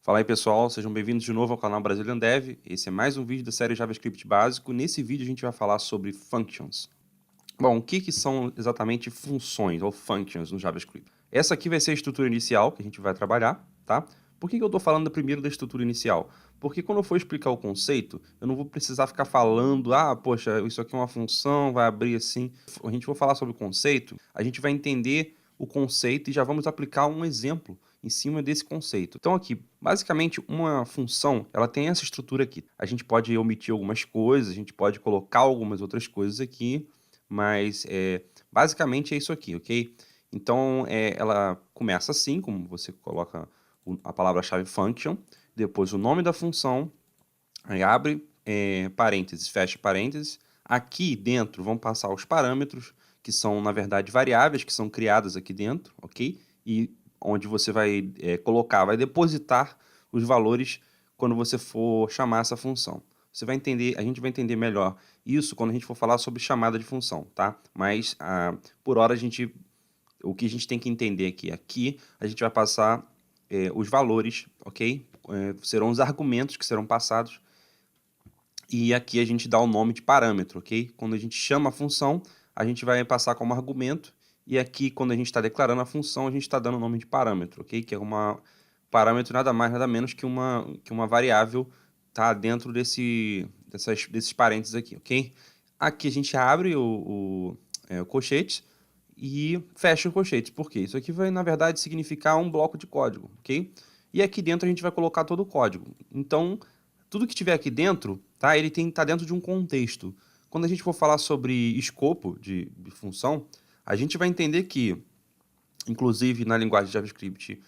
Fala aí pessoal, sejam bem-vindos de novo ao canal Brazilian Dev. Esse é mais um vídeo da série JavaScript básico. Nesse vídeo a gente vai falar sobre functions. Bom, o que são exatamente funções ou functions no JavaScript? Essa aqui vai ser a estrutura inicial que a gente vai trabalhar, tá? Por que eu estou falando primeiro da estrutura inicial? Porque quando eu for explicar o conceito, eu não vou precisar ficar falando, poxa, isso aqui é uma função, vai abrir assim. A gente vai falar sobre o conceito, a gente vai entender o conceito e já vamos aplicar um exemplo em cima desse conceito. Então aqui, basicamente, uma função, ela tem essa estrutura aqui. A gente pode omitir algumas coisas, a gente pode colocar algumas outras coisas aqui, mas basicamente é isso aqui, ok? Então, ela começa assim, como você coloca a palavra-chave function, depois o nome da função, aí abre parênteses, fecha parênteses. Aqui dentro vão passar os parâmetros, que são, na verdade, variáveis que são criadas aqui dentro, ok? E onde você vai vai depositar os valores quando você for chamar essa função. Você vai entender, a gente vai entender melhor isso quando a gente for falar sobre chamada de função, tá? Mas, por hora, o que a gente tem que entender aqui a gente vai passar os valores, ok? Serão os argumentos que serão passados e aqui a gente dá o nome de parâmetro, ok? Quando a gente chama a função, a gente vai passar como argumento, e aqui, quando a gente está declarando a função, a gente está dando o nome de parâmetro, ok? Que é parâmetro nada mais, nada menos que uma variável tá dentro desses parênteses aqui, ok? Aqui a gente abre o colchete e fecha o colchete. Por quê? Isso aqui vai, na verdade, significar um bloco de código, ok? E aqui dentro a gente vai colocar todo o código. Então, tudo que tiver aqui dentro, tá? Ele tá dentro de um contexto. Quando a gente for falar sobre escopo de função, a gente vai entender que, inclusive na linguagem de JavaScript,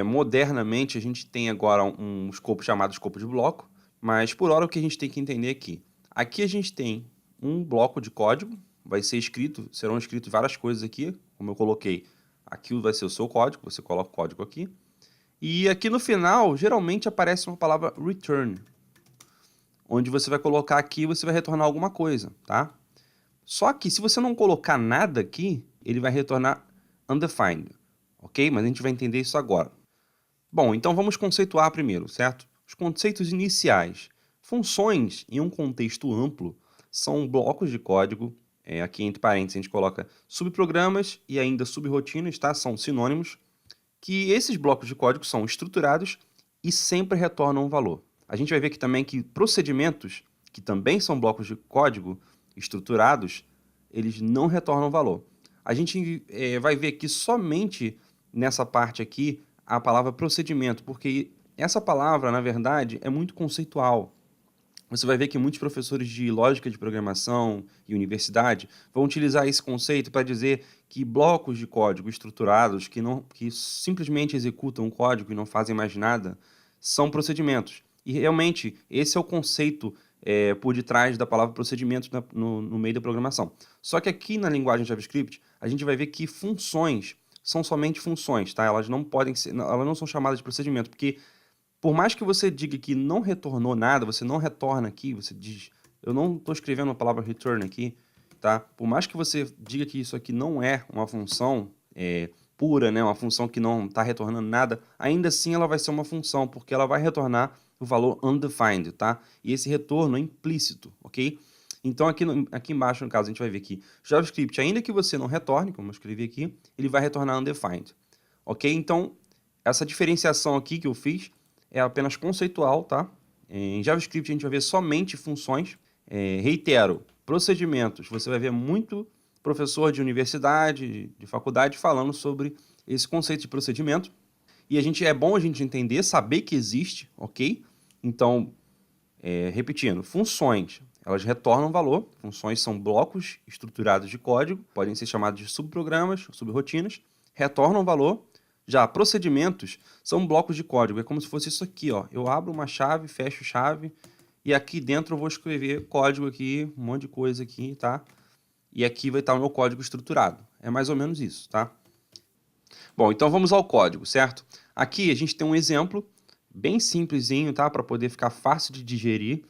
modernamente a gente tem agora um escopo chamado escopo de bloco, mas por hora o que a gente tem que entender aqui a gente tem um bloco de código, serão escritas várias coisas aqui, como eu coloquei, aqui vai ser o seu código, você coloca o código aqui, e aqui no final, geralmente aparece uma palavra return, onde você vai colocar aqui e você vai retornar alguma coisa, tá? Só que se você não colocar nada aqui, ele vai retornar undefined, ok? Mas a gente vai entender isso agora. Bom, então vamos conceituar primeiro, certo? Os conceitos iniciais. Funções, em um contexto amplo, são blocos de código, aqui entre parênteses a gente coloca subprogramas e ainda subrotinas, tá? São sinônimos, que esses blocos de código são estruturados e sempre retornam um valor. A gente vai ver aqui também que procedimentos, que também são blocos de código estruturados, eles não retornam valor. A gente vai ver aqui somente nessa parte aqui a palavra procedimento, porque essa palavra, na verdade, é muito conceitual. Você vai ver que muitos professores de lógica de programação e universidade vão utilizar esse conceito para dizer que blocos de código estruturados que simplesmente executam o código e não fazem mais nada são procedimentos. E realmente esse é o conceito por detrás da palavra procedimento no meio da programação. Só que aqui na linguagem JavaScript a gente vai ver que funções são somente funções, tá? Elas não são chamadas de procedimento, porque por mais que você diga que não retornou nada, você não retorna aqui, você diz, eu não estou escrevendo a palavra return aqui, tá? Por mais que você diga que isso aqui não é uma função pura, né, uma função que não está retornando nada, ainda assim ela vai ser uma função, porque ela vai retornar o valor undefined, tá? E esse retorno é implícito, ok? Então aqui embaixo, no caso, a gente vai ver que JavaScript, ainda que você não retorne, como eu escrevi aqui, ele vai retornar undefined, ok? Então, essa diferenciação aqui que eu fiz é apenas conceitual, tá? Em JavaScript a gente vai ver somente funções. Reitero, procedimentos. Você vai ver muito professor de universidade, de faculdade, falando sobre esse conceito de procedimento. E é bom a gente entender, saber que existe, ok? Então, repetindo, funções, elas retornam valor. Funções são blocos estruturados de código, podem ser chamados de subprogramas, subrotinas, retornam valor. Já procedimentos são blocos de código, é como se fosse isso aqui, ó. Eu abro uma chave, fecho chave, e aqui dentro eu vou escrever código aqui, um monte de coisa aqui, tá? E aqui vai estar o meu código estruturado. É mais ou menos isso, tá? Bom, então vamos ao código, certo? Aqui a gente tem um exemplo bem simplesinho, tá? Para poder ficar fácil de digerir.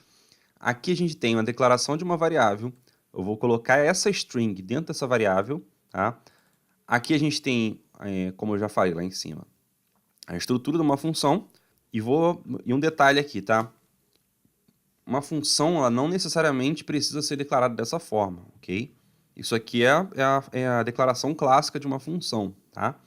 Aqui a gente tem uma declaração de uma variável. Eu vou colocar essa string dentro dessa variável, tá? Aqui a gente tem, como eu já falei lá em cima, a estrutura de uma função. E um detalhe aqui, tá? Uma função, ela não necessariamente precisa ser declarada dessa forma, ok? Isso aqui é a declaração clássica de uma função, tá?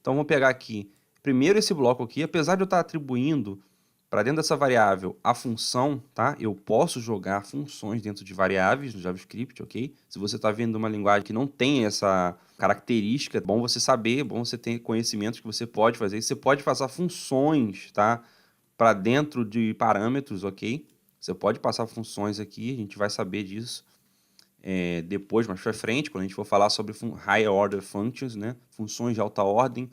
Então, vamos pegar aqui, primeiro esse bloco aqui, apesar de eu estar atribuindo para dentro dessa variável a função, tá? Eu posso jogar funções dentro de variáveis no JavaScript, ok? Se você está vendo uma linguagem que não tem essa característica, é bom você saber, é bom você ter conhecimentos que você pode fazer. Você pode passar funções, tá? Para dentro de parâmetros, ok? Você pode passar funções aqui, a gente vai saber disso depois, mais para frente, quando a gente for falar sobre higher order functions, né? Funções de alta ordem.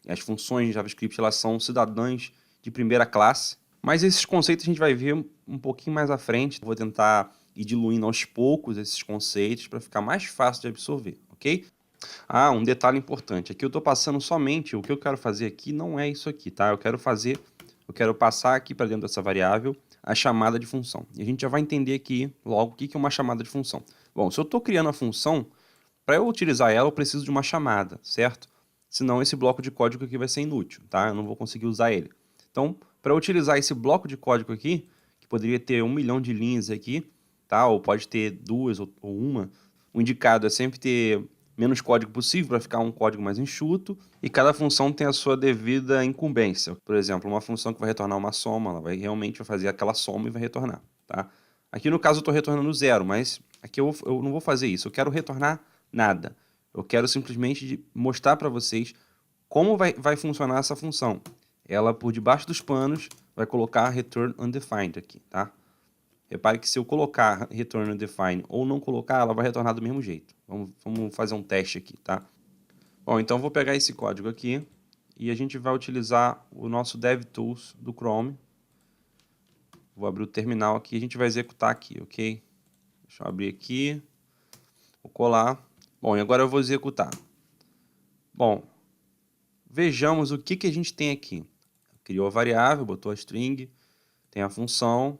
As funções de JavaScript, elas são cidadãs de primeira classe. Mas esses conceitos a gente vai ver um pouquinho mais à frente. Vou tentar ir diluindo aos poucos esses conceitos para ficar mais fácil de absorver, ok? Ah, um detalhe importante. Aqui eu estou passando somente, o que eu quero fazer aqui não é isso aqui, tá? Eu quero passar aqui para dentro dessa variável a chamada de função. E a gente já vai entender aqui logo o que é uma chamada de função. Bom, se eu estou criando a função, para eu utilizar ela eu preciso de uma chamada, certo? Senão esse bloco de código aqui vai ser inútil, tá? Eu não vou conseguir usar ele. Então, para utilizar esse bloco de código aqui, que poderia ter 1 milhão de linhas aqui, tá? Ou pode ter 2 ou uma, o indicado é sempre ter menos código possível para ficar um código mais enxuto, e cada função tem a sua devida incumbência. Por exemplo, uma função que vai retornar uma soma, ela vai realmente fazer aquela soma e vai retornar, tá? Aqui no caso eu estou retornando 0, mas aqui eu não vou fazer isso, eu quero retornar nada. Eu quero simplesmente mostrar para vocês como vai funcionar essa função. Ela, por debaixo dos panos, vai colocar return undefined aqui, tá? Repare que se eu colocar return undefined ou não colocar, ela vai retornar do mesmo jeito. Vamos fazer um teste aqui, tá? Bom, então eu vou pegar esse código aqui e a gente vai utilizar o nosso DevTools do Chrome. Vou abrir o terminal aqui e a gente vai executar aqui, ok? Deixa eu abrir aqui. Vou colar. Bom, e agora eu vou executar. Bom, vejamos o que a gente tem aqui. Criou a variável, botou a string, tem a função,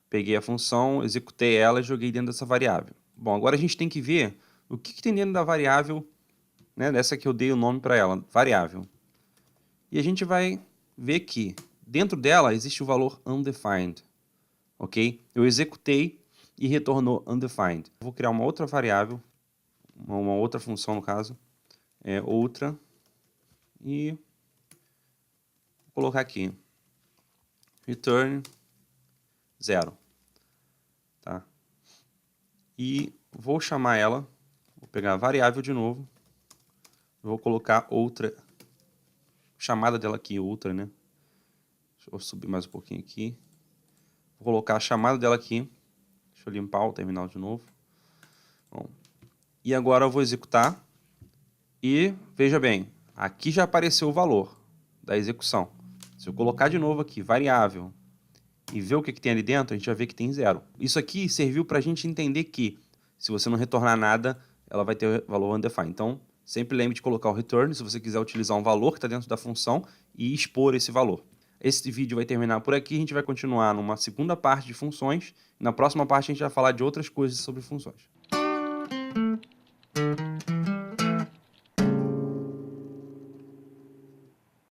peguei a função, executei ela e joguei dentro dessa variável. Bom, agora a gente tem que ver o que tem dentro da variável, né, dessa que eu dei o nome para ela, variável. E a gente vai ver que dentro dela existe o valor undefined, ok? Eu executei e retornou undefined. Vou criar uma outra variável, uma outra função no caso, outra, e vou colocar aqui, return 0, tá? E vou chamar ela, vou pegar a variável de novo, vou colocar outra, chamada dela aqui, outra, né? Deixa eu subir mais um pouquinho aqui. Vou colocar a chamada dela aqui, deixa eu limpar o terminal de novo. Bom, e agora eu vou executar e veja bem, aqui já apareceu o valor da execução. Se eu colocar de novo aqui, variável, e ver o que tem ali dentro, a gente vai ver que tem 0. Isso aqui serviu para a gente entender que, se você não retornar nada, ela vai ter valor undefined. Então, sempre lembre de colocar o return, se você quiser utilizar um valor que está dentro da função, e expor esse valor. Esse vídeo vai terminar por aqui, a gente vai continuar numa segunda parte de funções, e na próxima parte a gente vai falar de outras coisas sobre funções.